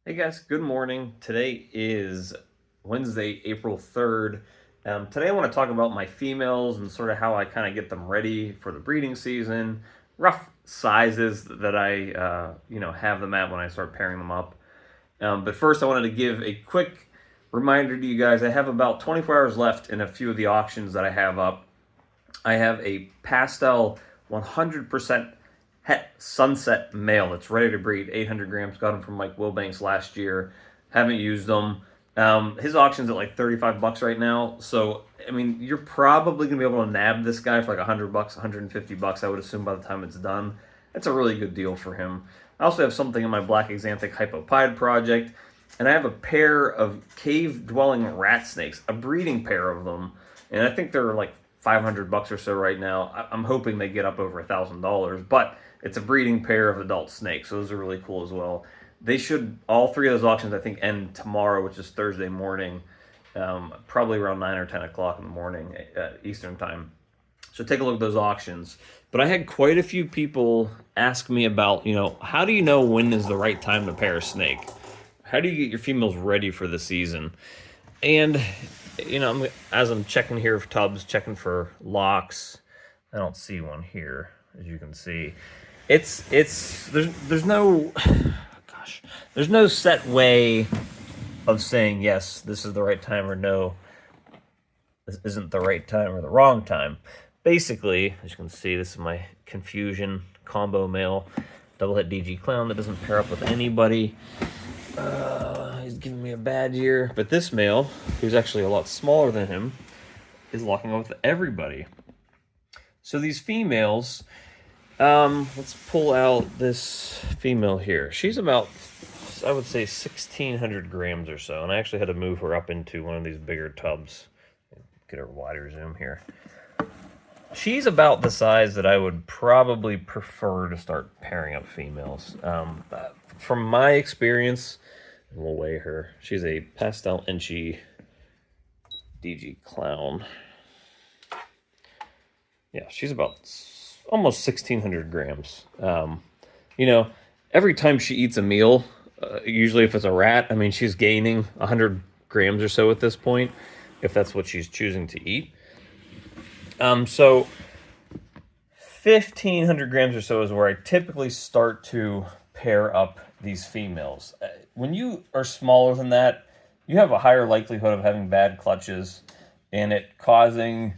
Hey guys, good morning. Today is Wednesday, April 3rd. Today I want to talk about my females and sort of how I kind of get them ready for the breeding season, rough sizes that I have them at when I start pairing them up. But first I wanted to give a quick reminder to you guys. I have about 24 hours left in a few of the auctions that I have up. I have a pastel 100% het sunset male that's ready to breed, 800 grams. Got him from Mike Wilbanks last year. Haven't used them. His auction's at like 35 bucks right now. So, I mean, you're probably going to be able to nab this guy for like 100 bucks, 150 bucks, I would assume, by the time it's done. That's a really good deal for him. I also have something in my Black Axanthic Hypopide project, and I have a pair of cave-dwelling rat snakes, a breeding pair of them, and I think they're like 500 bucks or so right now. I'm hoping they get up over $1,000, but it's a breeding pair of adult snakes, so those are really cool as well. They should, all three of those auctions, I think, end tomorrow, which is Thursday morning, probably around 9 or 10 o'clock in the morning Eastern time. So take a look at those auctions. But I had quite a few people ask me about, how do you know when is the right time to pair a snake? How do you get your females ready for the season? And, as I'm checking here for tubs, checking for locks, I don't see one here, as you can see. There's no there's no set way of saying yes, this is the right time, or no, this isn't the right time or the wrong time. Basically, as you can see, this is my Confusion combo male, double het DG clown that doesn't pair up with anybody. He's giving me a bad year, but this male, who's actually a lot smaller than him, is locking up with everybody. So these females, let's pull out this female here. She's about, I would say, 1,600 grams or so, and I actually had to move her up into one of these bigger tubs. Get a wider zoom here. She's about the size that I would probably prefer to start pairing up females. From my experience, and we'll weigh her. She's a pastel inchy DG clown. Yeah, she's about almost 1,600 grams. Every time she eats a meal, usually if it's a rat, I mean, she's gaining 100 grams or so at this point, if that's what she's choosing to eat. So 1,500 grams or so is where I typically start to pair up these females. When you are smaller than that, you have a higher likelihood of having bad clutches and it causing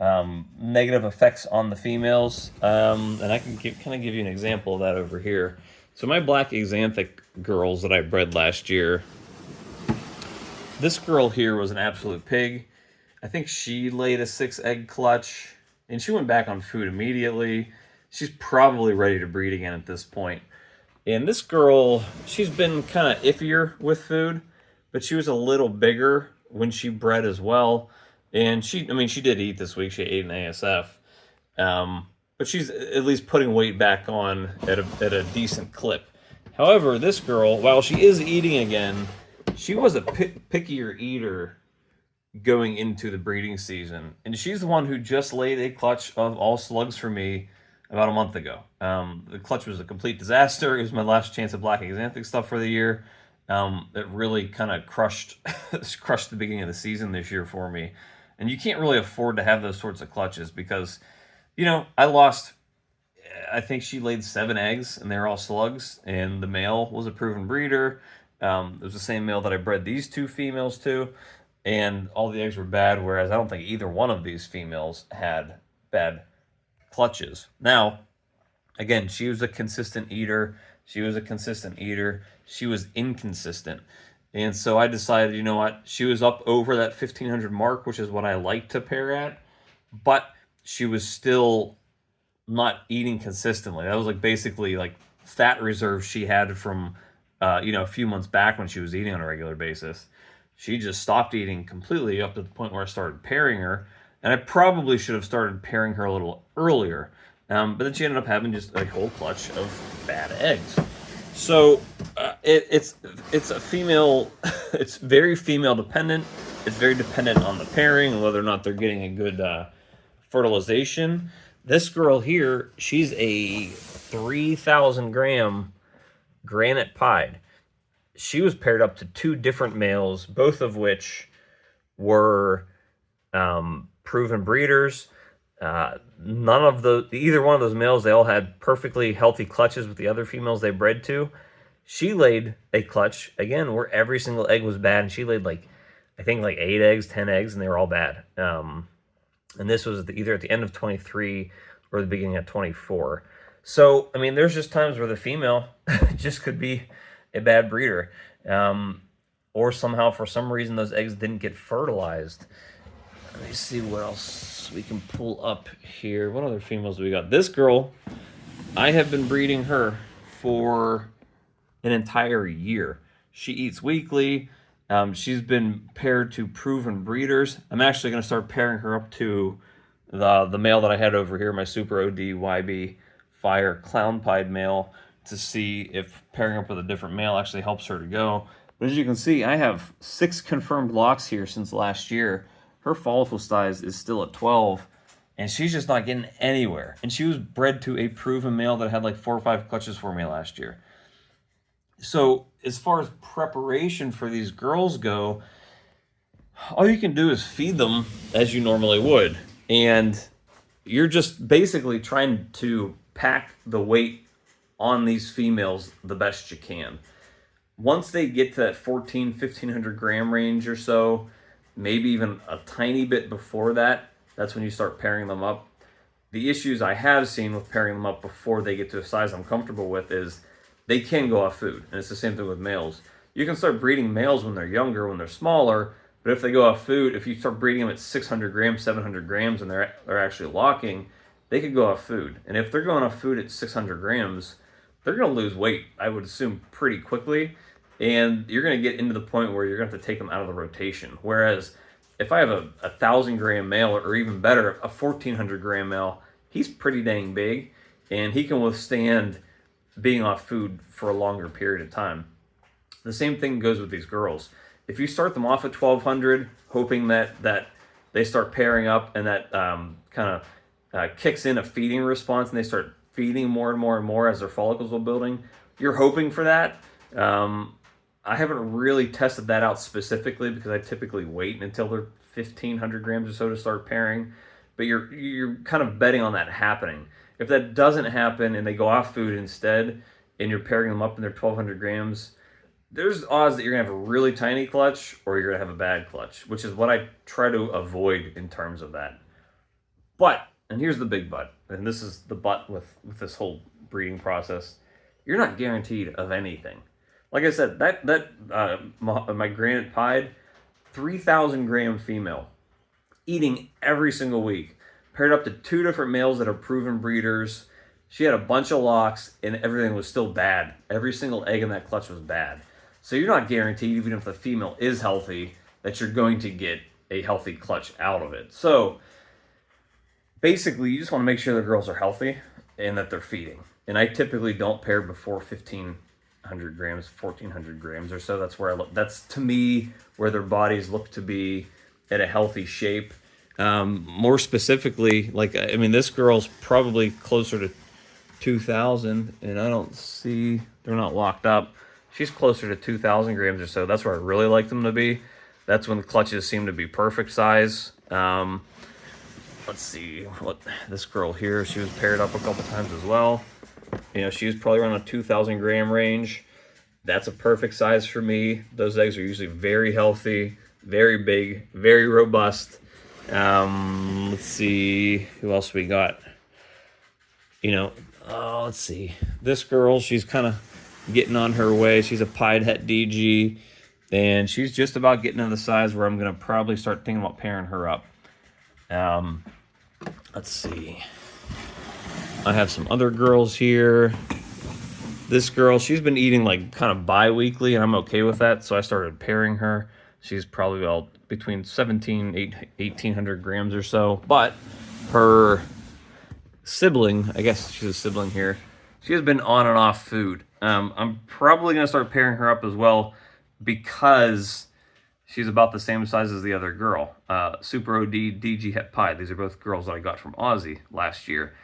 negative effects on the females. And I can kind of give you an example of that over here. So my Black Axanthic girls that I bred last year, this girl here was an absolute pig. I think she laid a 6-egg clutch, and she went back on food immediately. She's probably ready to breed again at this point. And this girl, she's been kind of iffier with food, but she was a little bigger when she bred as well. And she did eat this week. She ate an ASF. But she's at least putting weight back on at a decent clip. However, this girl, while she is eating again, she was a pickier eater going into the breeding season. And she's the one who just laid a clutch of all slugs for me about a month ago. The clutch was a complete disaster. It was my last chance of Black Axanthic stuff for the year. It really kind of crushed the beginning of the season this year for me. And you can't really afford to have those sorts of clutches because, I lost, I think she laid 7 eggs and they're all slugs, and the male was a proven breeder. It was the same male that I bred these 2 females to, and all the eggs were bad, whereas I don't think either one of these females had bad clutches. Now, again, she was a consistent eater. She was inconsistent. And so I decided, you know what, she was up over that 1,500 mark, which is what I like to pair at, but she was still not eating consistently. That was like basically like fat reserve she had from, a few months back when she was eating on a regular basis. She just stopped eating completely up to the point where I started pairing her, and I probably should have started pairing her a little earlier. But then she ended up having just a whole clutch of bad eggs. So it's a female. It's very female dependent. It's very dependent on the pairing and whether or not they're getting a good fertilization. This girl here, she's a 3,000 gram granite pied. she was paired up to 2 different males, both of which were proven breeders. None of either one of those males, they all had perfectly healthy clutches with the other females they bred to. She laid a clutch, again, where every single egg was bad, and she laid I think 8 eggs, 10 eggs, and they were all bad. And this was either at the end of 23 or the beginning of 24. So, I mean, there's just times where the female just could be a bad breeder. Or somehow, for some reason, those eggs didn't get fertilized. Let me see what else we can pull up here. What other females do we got? This girl, I have been breeding her for an entire year. She eats weekly. She's been paired to proven breeders. I'm actually going to start pairing her up to the male that I had over here, my Super OD YB Fire Clown Pied male, to see if pairing up with a different male actually helps her to go. But as you can see, I have 6 confirmed locks here since last year. Her follicle size is still at 12, and she's just not getting anywhere. And she was bred to a proven male that had 4 or 5 clutches for me last year. So as far as preparation for these girls go, all you can do is feed them as you normally would. And you're just basically trying to pack the weight on these females the best you can. Once they get to that 1,500 gram range or so, maybe even a tiny bit before that, that's when you start pairing them up. The issues I have seen with pairing them up before they get to a size I'm comfortable with is they can go off food. And it's the same thing with males. You can start breeding males when they're younger, when they're smaller, but if they go off food, if you start breeding them at 600 grams, 700 grams, and they're actually locking, they could go off food. And if they're going off food at 600 grams, they're going to lose weight, I would assume, pretty quickly. And you're going to get into the point where you're going to have to take them out of the rotation. Whereas if I have a 1,000 gram male, or even better, a 1,400 gram male, he's pretty dang big, and he can withstand being off food for a longer period of time. The same thing goes with these girls. If you start them off at 1,200, hoping that they start pairing up and that kind of kicks in a feeding response and they start feeding more and more and more as their follicles are building, you're hoping for that. I haven't really tested that out specifically because I typically wait until they're 1,500 grams or so to start pairing. But you're kind of betting on that happening. If that doesn't happen and they go off food instead, and you're pairing them up in their 1,200 grams, there's odds that you're going to have a really tiny clutch or you're going to have a bad clutch, which is what I try to avoid in terms of that. But, and here's the big but, and this is the but with this whole breeding process, you're not guaranteed of anything. Like I said, my granite pied, 3,000 gram female, eating every single week, paired up to 2 different males that are proven breeders. She had a bunch of locks and everything was still bad. Every single egg in that clutch was bad. So you're not guaranteed, even if the female is healthy, that you're going to get a healthy clutch out of it. So basically, you just want to make sure the girls are healthy and that they're feeding. And I typically don't pair before 1,500 grams, 1,400 grams or so. That's where I look. That's, to me, where their bodies look to be at a healthy shape. More specifically, this girl's probably closer to 2,000, and I don't see, they're not locked up. She's closer to 2,000 grams or so. That's where I really like them to be. That's when the clutches seem to be perfect size. Let's see, what this girl here, she was paired up a couple times as well. She was probably around a 2,000 gram range. That's a perfect size for me. Those eggs are usually very healthy, very big, very robust. Let's see, who else we got? Let's see. This girl, she's kind of getting on her way. She's a pied het DG, and she's just about getting to the size where I'm going to probably start thinking about pairing her up. Let's see. I have some other girls here. This girl, she's been eating kind of bi-weekly, and I'm okay with that, so I started pairing her. She's probably between 1,800 grams or so, but her sibling, I guess she's a sibling here, she has been on and off food. I'm probably going to start pairing her up as well because she's about the same size as the other girl. Super OD, DG Het Pie. These are both girls that I got from Aussie last year.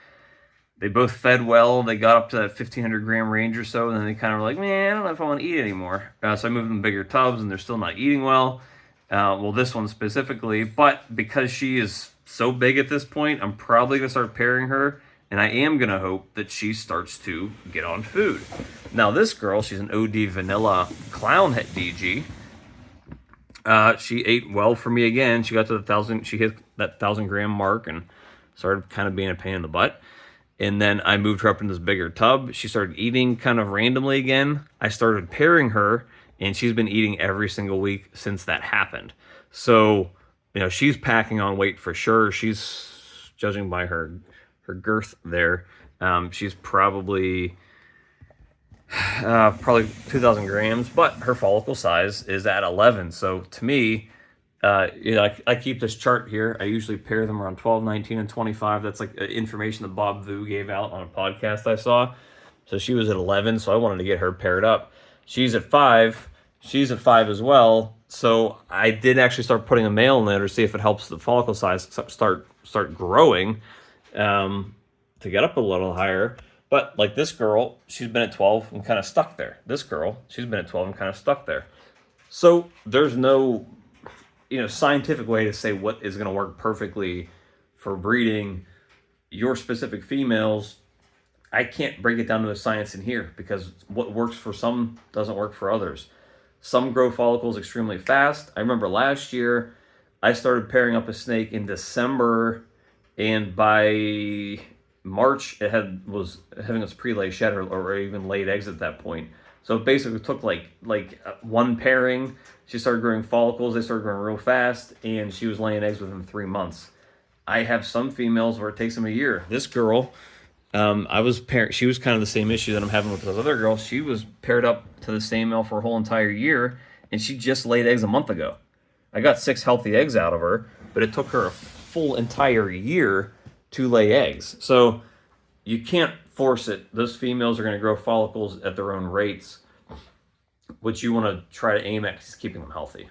They both fed well. They got up to that 1,500 gram range or so, and then they kind of were like, man, I don't know if I want to eat anymore. So I moved them to bigger tubs, and they're still not eating well. Well, this one specifically, but because she is so big at this point, I'm probably going to start pairing her, and I am going to hope that she starts to get on food. Now, this girl, she's an OD vanilla clown het DG. She ate well for me again. She got to she hit that 1,000 gram mark and started kind of being a pain in the butt. And then I moved her up in this bigger tub. She started eating kind of randomly again. I started pairing her, and she's been eating every single week since that happened. So, you know, she's packing on weight for sure. She's, judging by her girth there, she's probably 2,000 grams, but her follicle size is at 11. So to me, you know, I keep this chart here. I usually pair them around 12, 19, and 25. That's like information that Bob Vu gave out on a podcast I saw. So she was at 11, so I wanted to get her paired up. She's at 5. She's at 5 as well. So I did actually start putting a male in there to see if it helps the follicle size start growing, to get up a little higher. But like this girl, she's been at 12 and kind of stuck there. This girl, she's been at 12 and kind of stuck there. So there's no, you know, scientific way to say what is going to work perfectly for breeding your specific females. I can't break it down to a science in here because what works for some doesn't work for others. Some grow follicles extremely fast. I remember last year I started pairing up a snake in December, and by March it was having its pre-lay shed or even laid eggs at that point. So it basically took like one pairing. She started growing follicles. They started growing real fast, and she was laying eggs within 3 months. I have some females where it takes them a year. This girl, she was kind of the same issue that I'm having with those other girls. She was paired up to the same male for a whole entire year, and she just laid eggs a month ago. I got 6 healthy eggs out of her, but it took her a full entire year to lay eggs. So you can't force it. Those females are going to grow follicles at their own rates. What you want to try to aim at is keeping them healthy.